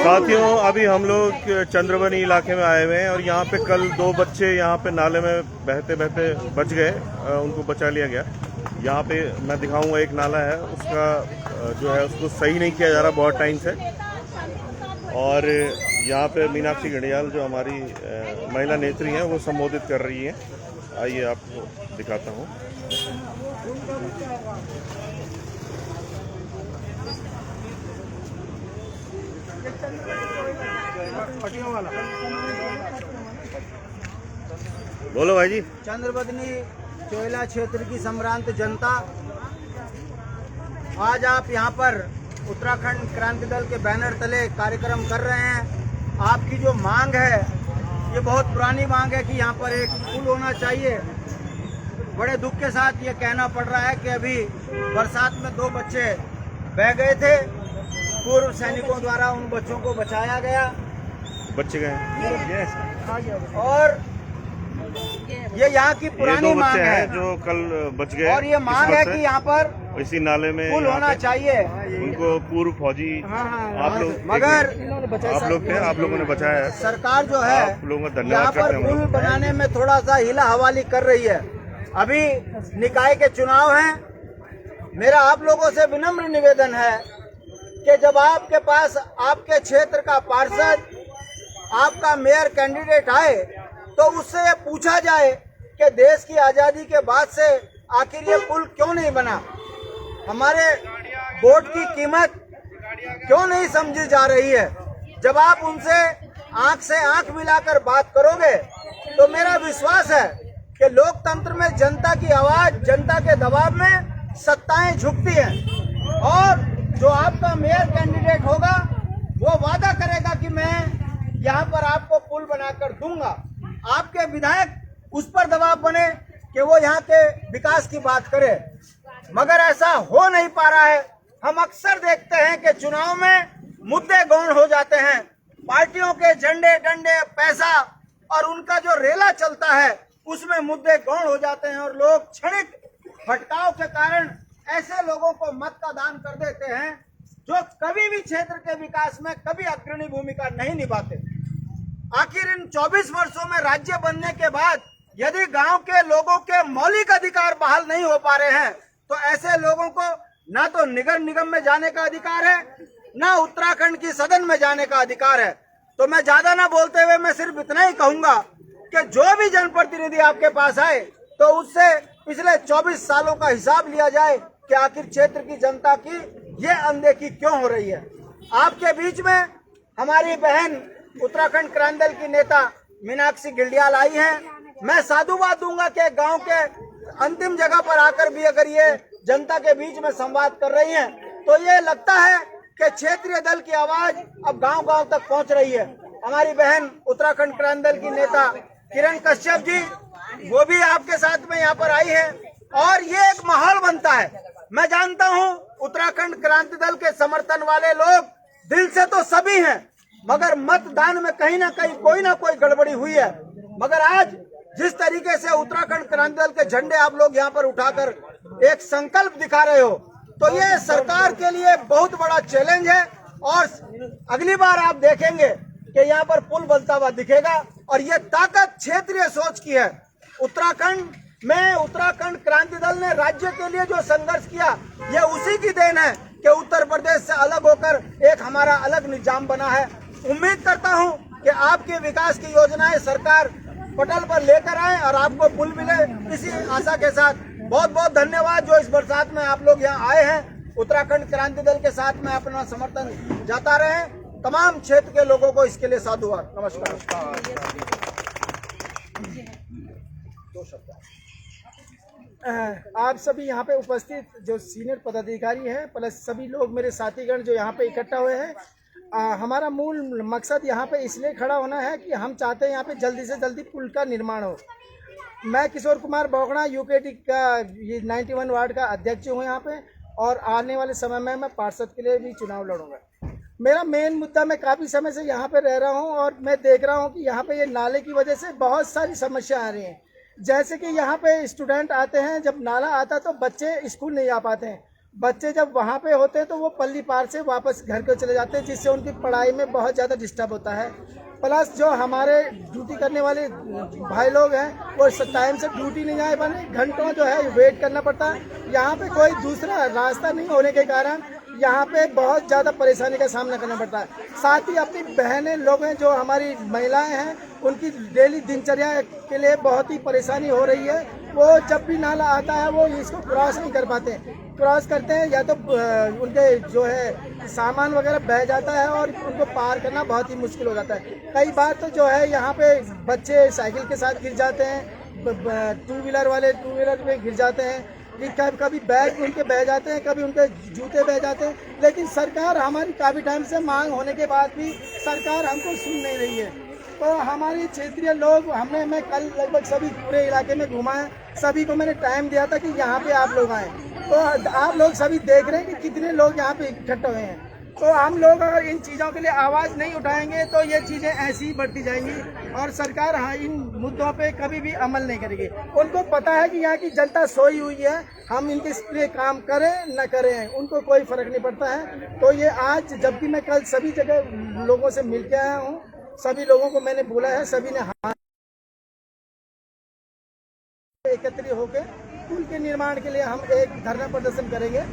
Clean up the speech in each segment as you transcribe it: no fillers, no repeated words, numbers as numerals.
साथियों, अभी हम लोग चंद्रबनी इलाके में आए हुए हैं और यहाँ पे कल 2 बच्चे यहाँ पे नाले में बहते बहते बच गए। उनको बचा लिया गया। यहाँ पे मैं दिखाऊंगा, एक नाला है, उसका जो है उसको सही नहीं किया जा रहा बहुत टाइम से। और यहाँ पे मीनाक्षी घड़ियाल जो हमारी महिला नेत्री हैं वो संबोधित कर रही हैं। आइए आपको दिखाता हूँ। बोलो भाई जी। चंद्रबदनी चोइला क्षेत्र की संभ्रांत जनता, आज आप यहाँ पर उत्तराखंड क्रांति दल के बैनर तले कार्यक्रम कर रहे हैं। आपकी जो मांग है ये बहुत पुरानी मांग है कि यहाँ पर एक पुल होना चाहिए। बड़े दुख के साथ ये कहना पड़ रहा है कि अभी बरसात में 2 बच्चे बह गए थे। पूर्व सैनिकों द्वारा उन बच्चों को बचाया गया। बच्चे गए और ये यहाँ की पुरानी मांग है जो कल बच गए। और ये मांग है कि यहाँ पर इसी नाले में पुल होना चाहिए। उनको पूर्व फौजी आप लोग, मगर आप लोग थे, आप लोगों ने बचाया है। सरकार जो है आप लोगों का यहाँ धन्यवाद करते पर हैं। पुल बनाने में थोड़ा सा हिला हवाली कर रही है। अभी निकाय के चुनाव हैं। मेरा आप लोगों से विनम्र निवेदन है कि जब आपके पास आपके क्षेत्र का पार्षद, आपका मेयर कैंडिडेट आए तो उससे ये पूछा जाए कि देश की आजादी के बाद से आखिर ये पुल क्यों नहीं बना, हमारे वोट की कीमत क्यों नहीं समझी जा रही है। जब आप उनसे आंख से आंख मिलाकर बात करोगे तो मेरा विश्वास है कि लोकतंत्र में जनता की आवाज, जनता के दबाव में सत्ताएं झुकती हैं। और जो आपका मेयर कैंडिडेट होगा वो वादा करेगा कि मैं यहाँ पर आपको पुल बनाकर दूंगा। आपके विधायक उस पर दबाव बने कि वो यहाँ के विकास की बात करे, मगर ऐसा हो नहीं पा रहा है। हम अक्सर देखते हैं कि चुनाव में मुद्दे गौण हो जाते हैं। पार्टियों के झंडे डंडे पैसा और उनका जो रेला चलता है उसमें मुद्दे गौण हो जाते हैं और लोग क्षणिक भटकाव के कारण ऐसे लोगों को मत का दान कर देते हैं जो कभी भी क्षेत्र के विकास में कभी अग्रणी भूमिका नहीं निभाते। आखिर इन 24 वर्षों में राज्य बनने के बाद यदि गांव के लोगों के मौलिक अधिकार बहाल नहीं हो पा रहे हैं तो ऐसे लोगों को ना तो नगर निगम में जाने का अधिकार है, ना उत्तराखंड की सदन में जाने का अधिकार है। तो मैं ज्यादा ना बोलते हुए मैं सिर्फ इतना ही कहूंगा कि जो भी जनप्रतिनिधि आपके पास आए तो उससे पिछले 24 सालों का हिसाब लिया जाए कि आखिर क्षेत्र की जनता की ये अनदेखी क्यों हो रही है। आपके बीच में हमारी बहन उत्तराखंड क्रांति दल की नेता मीनाक्षी घड़ियाल आई है। मैं साधुवाद दूंगा कि गांव के अंतिम जगह पर आकर भी अगर ये जनता के बीच में संवाद कर रही हैं तो ये लगता है कि क्षेत्रीय दल की आवाज अब गांव-गांव तक पहुंच रही है। हमारी बहन उत्तराखंड क्रांति दल की नेता किरण कश्यप जी वो भी आपके साथ में यहाँ पर आई है और ये एक माहौल बनता है। मैं जानता हूँ उत्तराखंड क्रांति दल के समर्थन वाले लोग दिल से तो सभी हैं, मगर मतदान में कहीं ना कहीं कोई ना कोई गड़बड़ी हुई है। मगर आज जिस तरीके से उत्तराखंड क्रांति दल के झंडे आप लोग यहाँ पर उठाकर एक संकल्प दिखा रहे हो तो ये सरकार के लिए बहुत बड़ा चैलेंज है। और अगली बार आप देखेंगे कि यहाँ पर पुल बनता हुआ दिखेगा और ये ताकत क्षेत्रीय सोच की है। उत्तराखंड में उत्तराखंड क्रांति दल ने राज्य के लिए जो संघर्ष किया ये उसी की देन है कि उत्तर प्रदेश से अलग होकर एक हमारा अलग निजाम बना है। उम्मीद करता हूं कि आपके विकास की योजनाएं सरकार पटल पर लेकर आए और आपको पुल मिले, इसी आशा के साथ बहुत बहुत धन्यवाद जो इस बरसात में आप लोग यहाँ आए हैं। उत्तराखंड क्रांति दल के साथ में अपना समर्थन जाता रहे। तमाम क्षेत्र के लोगों को इसके लिए साधुवाद। नमस्कार। आप सभी यहाँ पे उपस्थित जो सीनियर पदाधिकारी हैं प्लस सभी लोग मेरे साथीगण जो यहाँ पे इकट्ठा हुए हैं, हमारा मूल मकसद यहाँ पे इसलिए खड़ा होना है कि हम चाहते हैं यहाँ पे जल्दी से जल्दी पुल का निर्माण हो। मैं किशोर कुमार बोगड़ा यूकेटी का ये 91 वार्ड का अध्यक्ष हूँ यहाँ पे और आने वाले समय में मैं पार्षद के लिए भी चुनाव लड़ूंगा। मेरा मेन मुद्दा, मैं काफ़ी समय से यहाँ पे रह रहा हूँ और मैं देख रहा हूँ कि यहाँ पे ये नाले की वजह से बहुत सारी समस्या आ रही हैं। जैसे कि यहाँ पे स्टूडेंट आते हैं, जब नाला आता तो बच्चे स्कूल नहीं आ पाते हैं बच्चे जब वहाँ पे होते हैं तो वो पल्ली पार से वापस घर को चले जाते हैं, जिससे उनकी पढ़ाई में बहुत ज़्यादा डिस्टर्ब होता है। प्लस जो हमारे ड्यूटी करने वाले भाई लोग हैं वो टाइम से ड्यूटी नहीं जा पाते, घंटों जो है वेट करना पड़ता है। यहाँ पे कोई दूसरा रास्ता नहीं होने के कारण यहाँ पे बहुत ज़्यादा परेशानी का सामना करना पड़ता है। साथ ही अपनी बहनें लोग हैं जो हमारी महिलाएं हैं, उनकी डेली दिनचर्या के लिए बहुत ही परेशानी हो रही है। वो जब भी नाला आता है वो इसको क्रॉस नहीं कर पाते, क्रॉस करते हैं या तो उनके जो है सामान वगैरह बह जाता है और उनको पार करना बहुत ही मुश्किल हो जाता है। कई बार तो जो है यहाँ पे बच्चे साइकिल के साथ गिर जाते हैं, टू व्हीलर वाले टू व्हीलर में गिर जाते हैं, कभी बैग उनके बह जाते हैं, कभी उनके जूते बह जाते हैं। लेकिन सरकार हमारी काफ़ी टाइम से मांग होने के बाद भी सरकार हमको सुन नहीं रही है। तो हमारे क्षेत्रीय लोग मैं कल लगभग सभी पूरे इलाके में घुमा है, सभी को मैंने टाइम दिया था कि यहाँ पे आप लोग आएँ। तो आप लोग सभी देख रहे हैं कि कितने लोग यहाँ पे इकट्ठे हुए हैं। तो हम लोग अगर इन चीज़ों के लिए आवाज़ नहीं उठाएंगे तो ये चीज़ें ऐसी ही बढ़ती जाएंगी और सरकार इन मुद्दों पे कभी भी अमल नहीं करेगी। उनको पता है कि यहाँ की जनता सोई हुई है, हम इनके लिए काम करें न करें उनको कोई फर्क नहीं पड़ता है। तो ये आज जब भी मैं कल सभी जगह लोगों से मिल के आया हूँ, सभी लोगों को मैंने बोला है, सभी ने हाथ एकत्रित होकर पुल के निर्माण के लिए हम एक धरना प्रदर्शन करेंगे।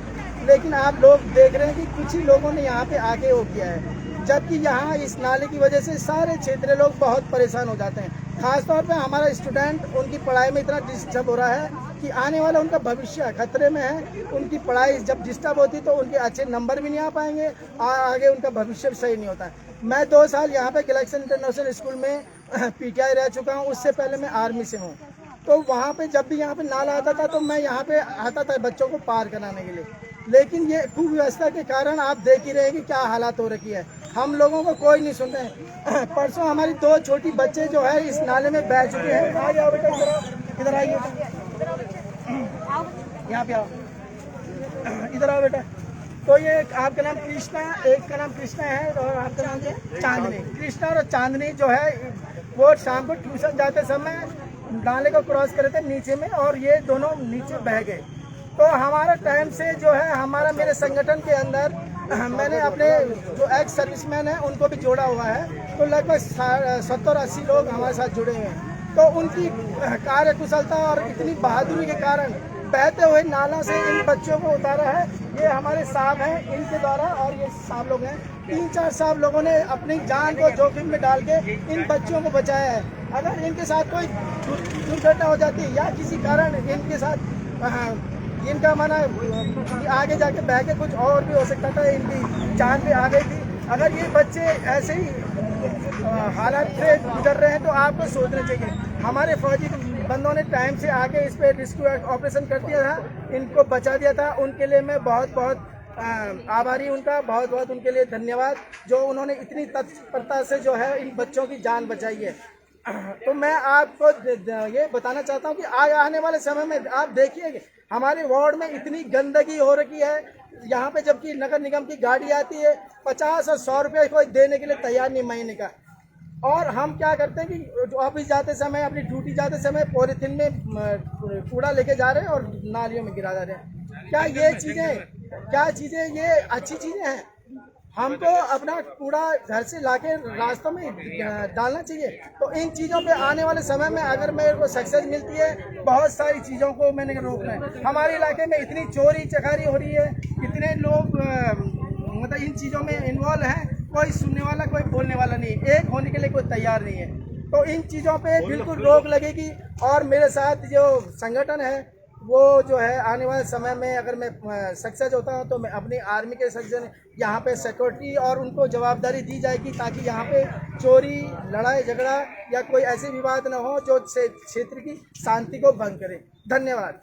लेकिन आप लोग देख रहे हैं कि कुछ ही लोगों ने यहाँ पे आके वो किया है, जबकि यहाँ इस नाले की वजह से सारे क्षेत्रीय लोग बहुत परेशान हो जाते हैं। खासतौर पे हमारा स्टूडेंट, उनकी पढ़ाई में इतना डिस्टर्ब हो रहा है कि आने वाला उनका भविष्य खतरे में है। उनकी पढ़ाई जब डिस्टर्ब होती तो उनके अच्छे नंबर भी नहीं आ पाएंगे और आगे उनका भविष्य भी सही नहीं होता है। मैं 2 साल यहाँ पे गैलेक्सी इंटरनेशनल स्कूल में PTI रह चुका हूँ, उससे पहले मैं आर्मी से हूँ। तो वहाँ पे जब भी यहाँ पे नाला आता था तो मैं यहाँ पे आता था बच्चों को पार कराने के लिए। लेकिन ये कुव्यवस्था के कारण आप देख ही रहे कि क्या हालात हो रखी है, हम लोगों को कोई नहीं सुन रहे। परसों हमारी 2 छोटी बच्चे जो है इस नाले में बह चुके हैं। आ जाओ बेटा, इधर आइए, यहाँ पे आओ, इधर आओ बेटा। तो ये आपका नाम कृष्णा, एक का नाम कृष्णा है और आपका नाम क्या है? चांदनी। कृष्णा और चांदनी जो है वो शाम को ट्यूशन जाते समय नाले को क्रॉस करे थे नीचे में और ये दोनों नीचे बह गए। तो हमारा टाइम से जो है हमारा मेरे संगठन के अंदर मैंने अपने जो एक्स सर्विसमैन हैं उनको भी जोड़ा हुआ है। तो लगभग 70-80 लोग हमारे साथ जुड़े हुए हैं। तो उनकी कार्यकुशलता और इतनी बहादुरी के कारण बहते हुए नाला से इन बच्चों को उतारा है। ये हमारे साहब हैं, इनके द्वारा, और ये साहब लोग हैं, 3-4 साहब लोगों ने अपनी जान को जोखिम में डाल के इन बच्चों को बचाया है। अगर इनके साथ कोई दुर्घटना हो जाती या किसी कारण इनके साथ इनका माना आगे जाके बह के कुछ और भी हो सकता था, इनकी जान भी आ गई थी। अगर ये बच्चे ऐसे ही हालात से गुजर रहे हैं तो आपको सोचना चाहिए। हमारे फौजी बंदों ने टाइम से आके इस पे रेस्क्यू ऑपरेशन कर दिया था, इनको बचा दिया था। उनके लिए मैं बहुत बहुत आभारी, उनका बहुत बहुत उनके लिए धन्यवाद, जो उन्होंने इतनी तत्परता से जो है इन बच्चों की जान बचाई है। तो मैं आपको ये बताना चाहता हूँ कि आने वाले समय में आप देखिए हमारे वार्ड में इतनी गंदगी हो रखी है यहाँ पे, जबकि नगर निगम की गाड़ी आती है 50 और 100 रुपये कोई देने के लिए तैयार नहीं महीने का। और हम क्या करते हैं कि ऑफिस जाते समय, अपनी ड्यूटी जाते समय पॉलीथिन में कूड़ा लेके जा रहे हैं और नालियों में गिरा जा रहे हैं। क्या चीज़ें ये अच्छी चीज़ें हैं? हमको अपना कूड़ा घर से लाके रास्तों में डालना चाहिए। तो इन चीज़ों पे आने वाले समय में अगर मेरे को सक्सेस मिलती है, बहुत सारी चीज़ों को मैंने रोकना है। हमारे इलाके में इतनी चोरी चकारी हो रही है, इतने लोग मतलब इन चीज़ों में इन्वॉल्व हैं, कोई सुनने वाला कोई बोलने वाला नहीं, एक होने के लिए कोई तैयार नहीं है। तो इन चीज़ों पे बिल्कुल रोक लगेगी। और मेरे साथ जो संगठन है वो जो है आने वाले समय में अगर मैं सक्सेस होता हूँ तो मैं अपनी आर्मी के सेक्शन यहाँ पे सिक्योरिटी और उनको जवाबदारी दी जाएगी, ताकि यहाँ पे चोरी, लड़ाई झगड़ा या कोई ऐसे विवाद न हो जो क्षेत्र की शांति को भंग करे। धन्यवाद।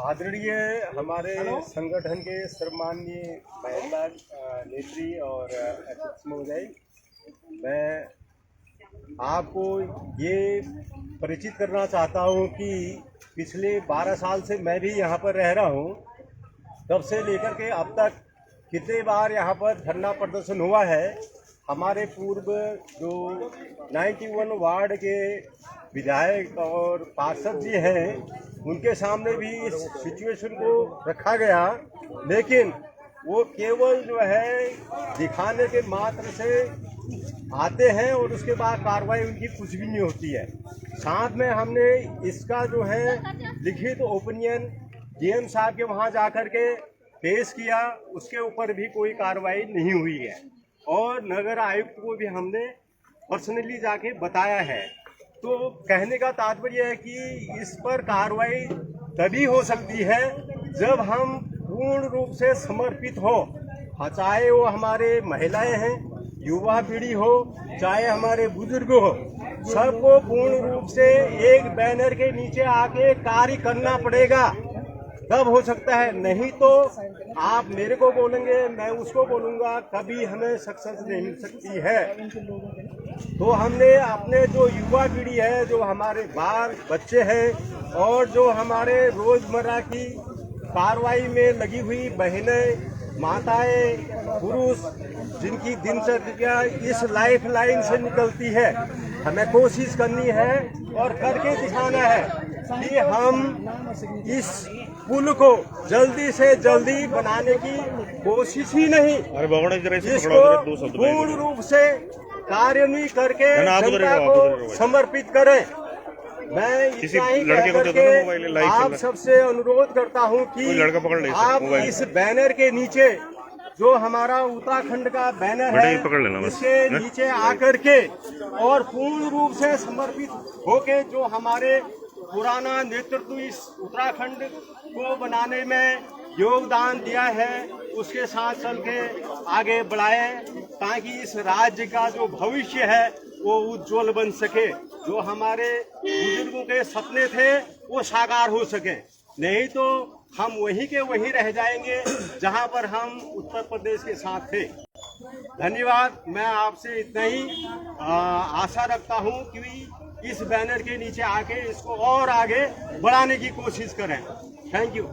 आदरणीय हमारे संगठन के सम्माननीय महिला नेत्री और अध्यक्ष महोदय, मैं आपको ये परिचित करना चाहता हूँ कि पिछले 12 साल से मैं भी यहाँ पर रह रहा हूँ। तब से लेकर के अब तक कितने बार यहाँ पर धरना प्रदर्शन हुआ है। हमारे पूर्व जो 91 वार्ड के विधायक और पार्षद जी हैं, उनके सामने भी इस सिचुएशन को रखा गया, लेकिन वो केवल जो है दिखाने के मात्र से आते हैं और उसके बाद कार्रवाई उनकी कुछ भी नहीं होती है। साथ में हमने इसका जो है लिखित ओपिनियन डीएम साहब के वहाँ जा कर के पेश किया, उसके ऊपर भी कोई कार्रवाई नहीं हुई है और नगर आयुक्त को भी हमने पर्सनली जाके बताया है। तो कहने का तात्पर्य है कि इस पर कार्रवाई तभी हो सकती है जब हम पूर्ण रूप से समर्पित हो, चाहे वो हमारे महिलाएं हैं, युवा पीढ़ी हो, चाहे हमारे बुजुर्ग हो, सबको पूर्ण रूप से एक बैनर के नीचे आके कार्य करना पड़ेगा, तब हो सकता है। नहीं तो आप मेरे को बोलेंगे, मैं उसको बोलूँगा, कभी हमें सक्सेस नहीं मिल सकती है। तो हमने अपने जो युवा पीढ़ी है, जो हमारे बाल बच्चे हैं और जो हमारे रोजमर्रा की कार्रवाई में लगी हुई बहनें, माताएं, पुरुष, जिनकी दिनचर्या इस लाइफ लाइन से निकलती है, हमें कोशिश करनी है और करके दिखाना है कि हम इस पुल को जल्दी से जल्दी बनाने की कोशिश ही नहीं, इसको पूर्ण रूप से कार्यान्वित करके जनता को समर्पित करें। मैं इतना ही कह करके आप सबसे अनुरोध करता हूं कि आप इस बैनर के नीचे, जो हमारा उत्तराखंड का बैनर है, इसके नीचे आकर के और पूर्ण रूप से समर्पित होके जो हमारे पुराना नेतृत्व इस उत्तराखंड को बनाने में योगदान दिया है, उसके साथ चल के आगे बढ़ाए, ताकि इस राज्य का जो भविष्य है वो उज्जवल बन सके, जो हमारे बुजुर्गों के सपने थे वो साकार हो सके। नहीं तो हम वहीं के वहीं रह जाएंगे जहां पर हम उत्तर प्रदेश के साथ थे। धन्यवाद। मैं आपसे इतना ही आशा रखता हूं कि इस बैनर के नीचे आके इसको और आगे बढ़ाने की कोशिश करें। Thank you.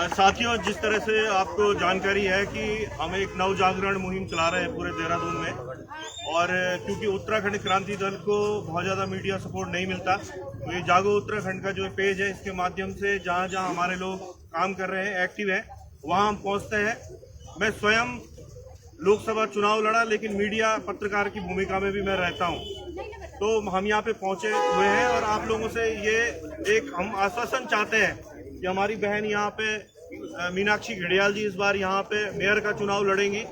साथियों, जिस तरह से आपको जानकारी है कि हम एक नव जागरण मुहिम चला रहे हैं पूरे देहरादून में, और क्योंकि उत्तराखंड क्रांति दल को बहुत ज़्यादा मीडिया सपोर्ट नहीं मिलता, तो ये जागो उत्तराखंड का जो पेज है, इसके माध्यम से जहाँ जहाँ हमारे लोग काम कर रहे हैं, एक्टिव हैं, वहाँ हम पहुँचते हैं। मैं स्वयं लोकसभा चुनाव लड़ा, लेकिन मीडिया पत्रकार की भूमिका में भी मैं रहता हूँ, तो हम यहाँ पे पहुँचे हुए हैं और आप लोगों से ये एक हम आश्वासन चाहते हैं कि हमारी बहन यहाँ पे मीनाक्षी घड़ियाल जी इस बार यहाँ पे मेयर का चुनाव लड़ेंगी।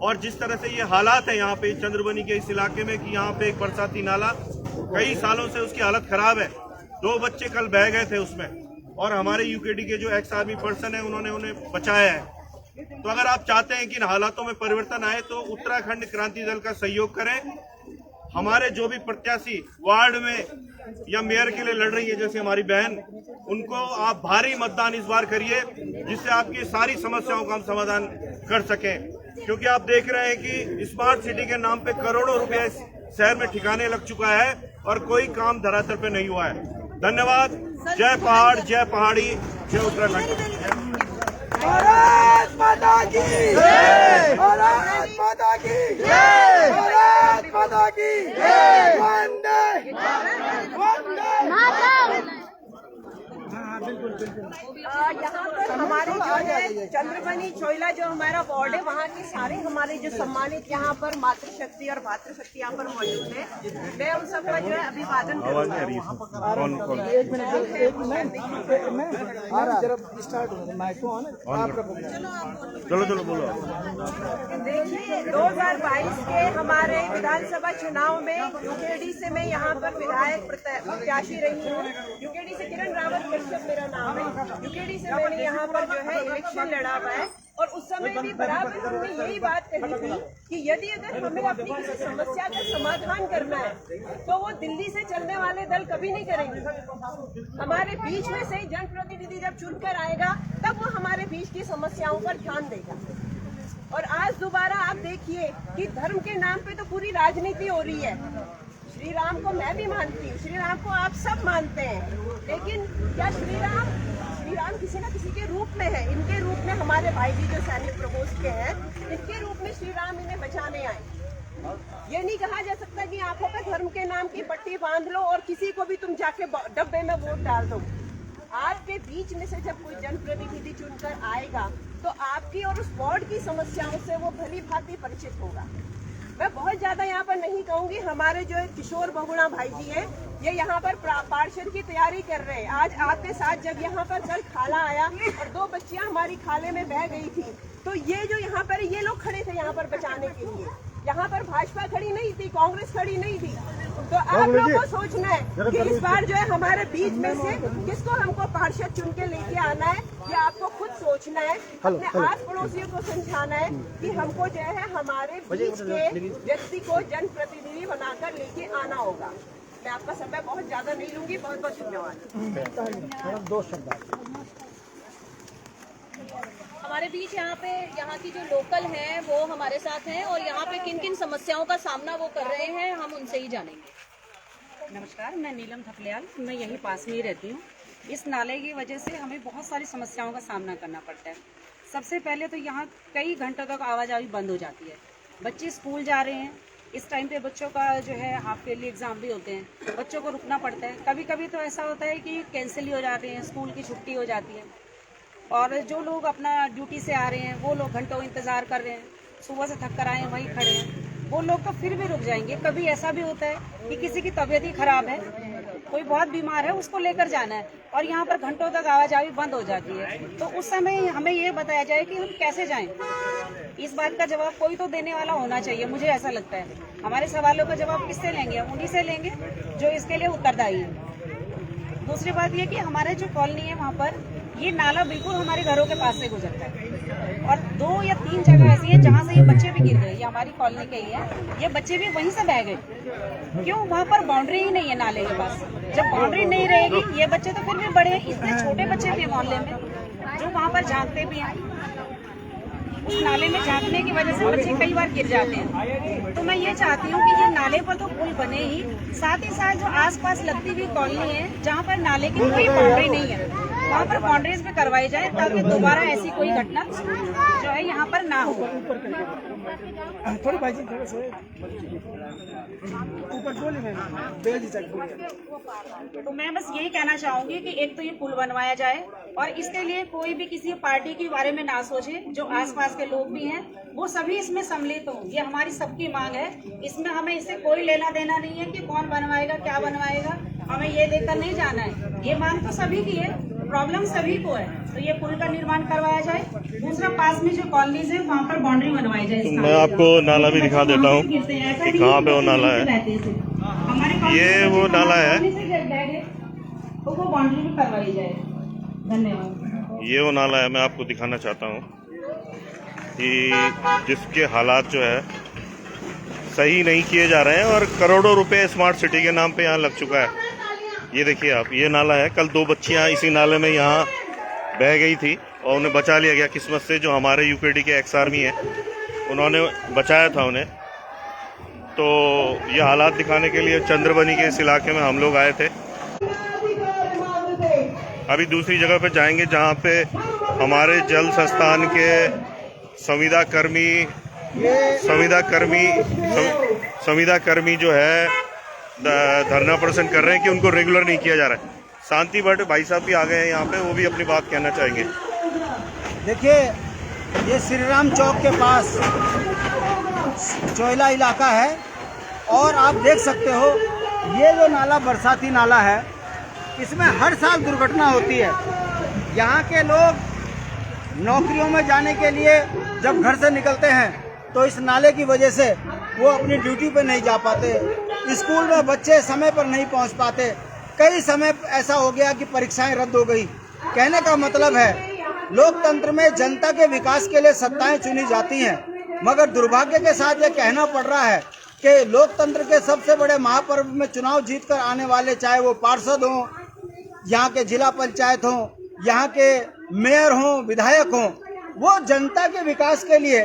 और जिस तरह से ये हालात है यहाँ पे चंद्रबनी के इस इलाके में कि यहाँ पे एक बरसाती नाला कई सालों से उसकी हालत खराब है, 2 बच्चे कल बह गए थे उसमें, और हमारे यूकेडी के जो एक्स आर्मी पर्सन है उन्होंने उन्हें बचाया है। तो अगर आप चाहते हैं कि इन हालातों में परिवर्तन आए तो उत्तराखंड क्रांति दल का सहयोग करें। हमारे जो भी प्रत्याशी वार्ड में या मेयर के लिए लड़ रही है, जैसे हमारी बहन, उनको आप भारी मतदान इस बार करिए, जिससे आपकी सारी समस्याओं का हम समाधान कर सकें। क्योंकि आप देख रहे हैं कि स्मार्ट सिटी के नाम पे करोड़ों रुपए शहर में ठिकाने लग चुका है और कोई काम धरातल पे नहीं हुआ है। धन्यवाद। जय पहाड़, जय पहाड़ी, जय उत्तराखंड। भारत माता की जय, भारत माता की जय, भारत माता की जय, वंदे वंदे। यहाँ पर हमारे जो है चंद्रबनी चोइला जो हमारा वार्ड है, वहाँ के सारे हमारे जो सम्मानित यहाँ पर मातृशक्ति और भातृशक्ति यहाँ पर मौजूद है। मैं उन सबका जो है अभिवादन करूँगी। चलो बोलो। देखिए, 2022 के हमारे विधानसभा चुनाव में यूकेडी से मैं यहाँ पर विधायक प्रत्याशी रही हूँ। यूकेडी से किरण रावत मेरा नाम है। यूकेडी से मैंने यहाँ पर जो है इलेक्शन लड़ा हुआ है, और उस समय भी बराबर हमने यही बात कही थी कि यदि अगर हमें अपनी किसी समस्या का समाधान करना है तो वो दिल्ली से चलने वाले दल कभी नहीं करेंगे। हमारे बीच में से जनप्रतिनिधि जब चुनकर आएगा तब वो हमारे बीच की समस्याओं पर ध्यान देगा। और आज दोबारा आप देखिए कि धर्म के नाम पे तो पूरी राजनीति हो रही है। श्री राम को मैं भी मानती हूँ, श्री राम को आप सब मानते हैं, लेकिन क्या श्री राम किसी न किसी के रूप में है। इनके रूप में हमारे भाई जी जो सैनिक प्रकोष्ठ के हैं, इनके रूप में श्री राम इन्हें बचाने आए। ये नहीं कहा जा सकता कि आंखों पे धर्म के नाम की पट्टी बांध लो और किसी को भी तुम जाके डब्बे में वोट डाल दो। आपके बीच में से जब कोई जनप्रतिनिधि चुनकर आएगा तो आपकी और उस वार्ड की समस्याओं से वो भली भांति परिचित होगा। मैं बहुत ज्यादा यहाँ पर नहीं कहूंगी। हमारे जो किशोर बहुगुणा भाई जी हैं, ये यहाँ पर पार्षद की तैयारी कर रहे हैं। आज आपके साथ जब यहाँ पर कल खाला आया और 2 बच्चियां हमारी खाले में बह गई थी, तो ये जो यहाँ पर ये लोग खड़े थे यहाँ पर बचाने के लिए। यहाँ पर भाजपा खड़ी नहीं थी, कांग्रेस खड़ी नहीं थी। तो आप लोगों को सोचना है कि इस बार जो है हमारे बीच में से किसको हमको पार्षद चुन के लेके आना है, ये आपको खुद सोचना है। अपने आस पड़ोसियों को समझाना है कि हमको जो है हमारे बीच के व्यक्ति को जनप्रतिनिधि बनाकर लेके आना होगा। मैं आपका समय बहुत ज्यादा नहीं लूंगी। बहुत बहुत धन्यवाद। 2 शब्द हमारे बीच यहाँ की जो लोकल हैं वो हमारे साथ हैं और यहाँ पे किन किन समस्याओं का सामना वो कर रहे हैं हम उनसे ही जानेंगे। नमस्कार, मैं नीलम थपलियाल, मैं यहीं पास में ही रहती हूँ। इस नाले की वजह से हमें बहुत सारी समस्याओं का सामना करना पड़ता है। सबसे पहले तो यहाँ कई घंटों तक आवाजाही बंद हो जाती है। बच्चे स्कूल जा रहे हैं, इस टाइम पे बच्चों का जो है हाफ ईयरली एग्ज़ाम भी होते हैं, बच्चों को रुकना पड़ता है। कभी कभी तो ऐसा होता है कि कैंसिल ही हो जाते हैं, स्कूल की छुट्टी हो जाती है। और जो लोग अपना ड्यूटी से आ रहे हैं वो लोग घंटों इंतज़ार कर रहे हैं, सुबह से थक कर आए हैं वहीं खड़े हैं, वो लोग तो फिर भी रुक जाएंगे। कभी ऐसा भी होता है कि किसी की तबीयत ही ख़राब है, कोई बहुत बीमार है, उसको लेकर जाना है और यहाँ पर घंटों तक आवाजाही बंद हो जाती है। तो उस समय हमें ये बताया जाए कि हम कैसे जाएं। इस बात का जवाब कोई तो देने वाला होना चाहिए, मुझे ऐसा लगता है। हमारे सवालों का जवाब किससे लेंगे? हम उन्हीं से लेंगे जो इसके लिए उत्तरदायी है। दूसरी बात ये कि हमारे जो कॉलोनी है वहाँ पर ये नाला बिल्कुल हमारे घरों के पास से गुजरता है और 2 या 3 जगह ऐसी है जहाँ से ये बच्चे भी गिर गए। ये हमारी कॉलोनी के ही है, ये बच्चे भी वहीं से बह गए। क्यों? वहाँ पर बाउंड्री ही नहीं है नाले के पास। जब बाउंड्री नहीं रहेगी, ये बच्चे तो फिर भी बड़े, इतने छोटे बच्चे भी मोहल्ले में जो वहाँ पर झांकते भी हैं। उस नाले में झांकने की वजह से बच्चे कई बार गिर जाते हैं। तो मैं ये चाहती हूँ कि ये नाले पर तो पुल बने ही, साथ ही साथ जो आसपास लगती हुई कॉलोनी है जहाँ पर नाले की कोई बाउंड्री नहीं है, वहाँ पर बाउंड्रीज भी करवाई जाए ताकि दोबारा ऐसी कोई घटना जो है यहाँ पर ना हो। थोड़ी भाजी थोड़ा से ऊपर तो मैं बस यही कहना चाहूंगी कि एक तो ये पुल बनवाया जाए और इसके लिए कोई भी किसी पार्टी के बारे में ना सोचे। जो आसपास के लोग भी हैं वो सभी इसमें सम्मिलित हों, ये हमारी सबकी मांग है। इसमें हमें इससे कोई लेना देना नहीं है कि कौन बनवाएगा क्या बनवाएगा, हमें ये लेकर नहीं जाना है। ये मांग तो सभी की है, प्रॉब्लम सभी को है। तो ये पुल का निर्माण करवाया जाए। दूसरा, पास में जो कॉलोनीज है वहाँ पर बाउंड्री बनवाई जाए। मैं आपको नाला भी दिखा देता हूँ कि कहाँ पे वो नाला है। ये वो नाला है, तो वो बाउंड्री भी करवाई जाए। धन्यवाद। ये वो नाला है। मैं आपको दिखाना चाहता हूँ कि जिसके हालात जो है सही नहीं किए जा रहे हैं और करोड़ों रुपए स्मार्ट सिटी के नाम पे यहाँ लग चुका है। ये देखिए आप, ये नाला है। कल 2 बच्चियाँ इसी नाले में यहाँ बह गई थी और उन्हें बचा लिया गया किस्मत से। जो हमारे यूकेडी के एक्स आर्मी है उन्होंने बचाया था उन्हें। तो ये हालात दिखाने के लिए चंद्रबनी के इस इलाके में हम लोग आए थे। अभी दूसरी जगह पे जाएंगे जहाँ पे हमारे जल संस्थान के संविदा कर्मी जो है धरना प्रदर्शन कर रहे हैं कि उनको रेगुलर नहीं किया जा रहा है। शांति भट्ट भाई साहब भी आ गए हैं यहाँ पे, वो भी अपनी बात कहना चाहेंगे। देखिए, ये श्री राम चौक के पास चोइला इलाका है और आप देख सकते हो ये जो नाला बरसाती नाला है, इसमें हर साल दुर्घटना होती है। यहाँ के लोग नौकरियों में जाने के लिए जब घर से निकलते हैं तो इस नाले की वजह से वो अपनी ड्यूटी पे नहीं जा पाते, स्कूल में बच्चे समय पर नहीं पहुँच पाते। कई समय ऐसा हो गया कि परीक्षाएं रद्द हो गई। कहने का मतलब है, लोकतंत्र में जनता के विकास के लिए सत्ताएं चुनी जाती हैं, मगर दुर्भाग्य के साथ ये कहना पड़ रहा है कि लोकतंत्र के सबसे बड़े महापर्व में चुनाव जीतकर आने वाले, चाहे वो पार्षद हों, यहाँ के जिला पंचायत हों, यहाँ के मेयर हों, विधायक हों, वो जनता के विकास के लिए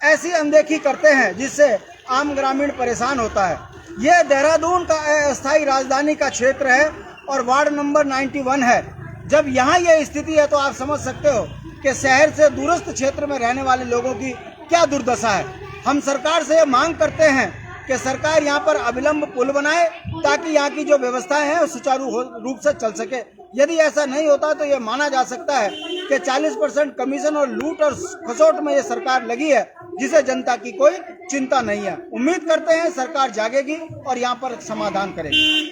ऐसी अनदेखी करते हैं जिससे आम ग्रामीण परेशान होता है। ये देहरादून का अस्थायी राजधानी का क्षेत्र है और वार्ड नंबर 91 है। जब यहाँ ये स्थिति है तो आप समझ सकते हो कि शहर से दूरस्थ क्षेत्र में रहने वाले लोगों की क्या दुर्दशा है। हम सरकार से ये मांग करते हैं कि सरकार यहाँ पर अविलंब पुल बनाए ताकि यहाँ की जो व्यवस्थाएं हैं सुचारू रूप से चल सके। यदि ऐसा नहीं होता तो ये माना जा सकता है कि 40% कमीशन और लूट और खसोट में ये सरकार लगी है, जिसे जनता की कोई चिंता नहीं है। उम्मीद करते हैं सरकार जागेगी और यहाँ पर समाधान करेगी।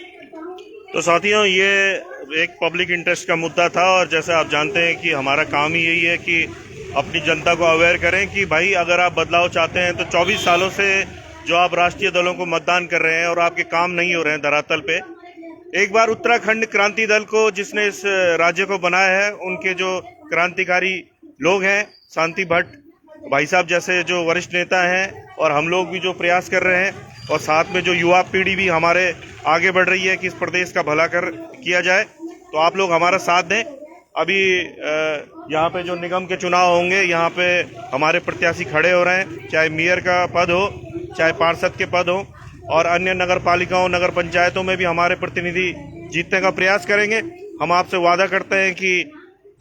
तो साथियों, ये एक पब्लिक इंटरेस्ट का मुद्दा था और जैसे आप जानते हैं कि हमारा काम ही यही है कि अपनी जनता को अवेयर करें कि भाई अगर आप बदलाव चाहते हैं तो 24 सालों से जो आप राष्ट्रीय दलों को मतदान कर रहे हैं और आपके काम नहीं हो रहे हैं धरातल पे, एक बार उत्तराखंड क्रांति दल को जिसने इस राज्य को बनाया है, उनके जो क्रांतिकारी लोग हैं, शांति भट्ट भाई साहब जैसे जो वरिष्ठ नेता हैं, और हम लोग भी जो प्रयास कर रहे हैं, और साथ में जो युवा पीढ़ी भी हमारे आगे बढ़ रही है कि इस प्रदेश का भला किया जाए, तो आप लोग हमारा साथ दें। अभी यहाँ पे जो निगम के चुनाव होंगे, यहाँ पे हमारे प्रत्याशी खड़े हो रहे हैं, चाहे मेयर का पद हो, चाहे पार्षद के पद हो, और अन्य नगर पालिकाओं, नगर पंचायतों में भी हमारे प्रतिनिधि जीतने का प्रयास करेंगे। हम आपसे वादा करते हैं कि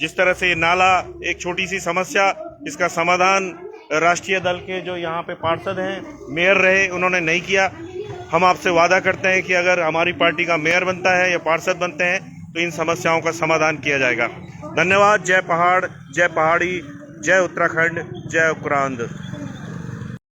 जिस तरह से ये नाला एक छोटी सी समस्या, इसका समाधान राष्ट्रीय दल के जो यहाँ पे पार्षद हैं, मेयर रहे, उन्होंने नहीं किया। हम आपसे वादा करते हैं कि अगर हमारी पार्टी का मेयर बनता है या पार्षद बनते हैं तो इन समस्याओं का समाधान किया जाएगा। धन्यवाद। जय पहाड़, जय पहाड़ी, जय उत्तराखंड, जय उत्तराखंड।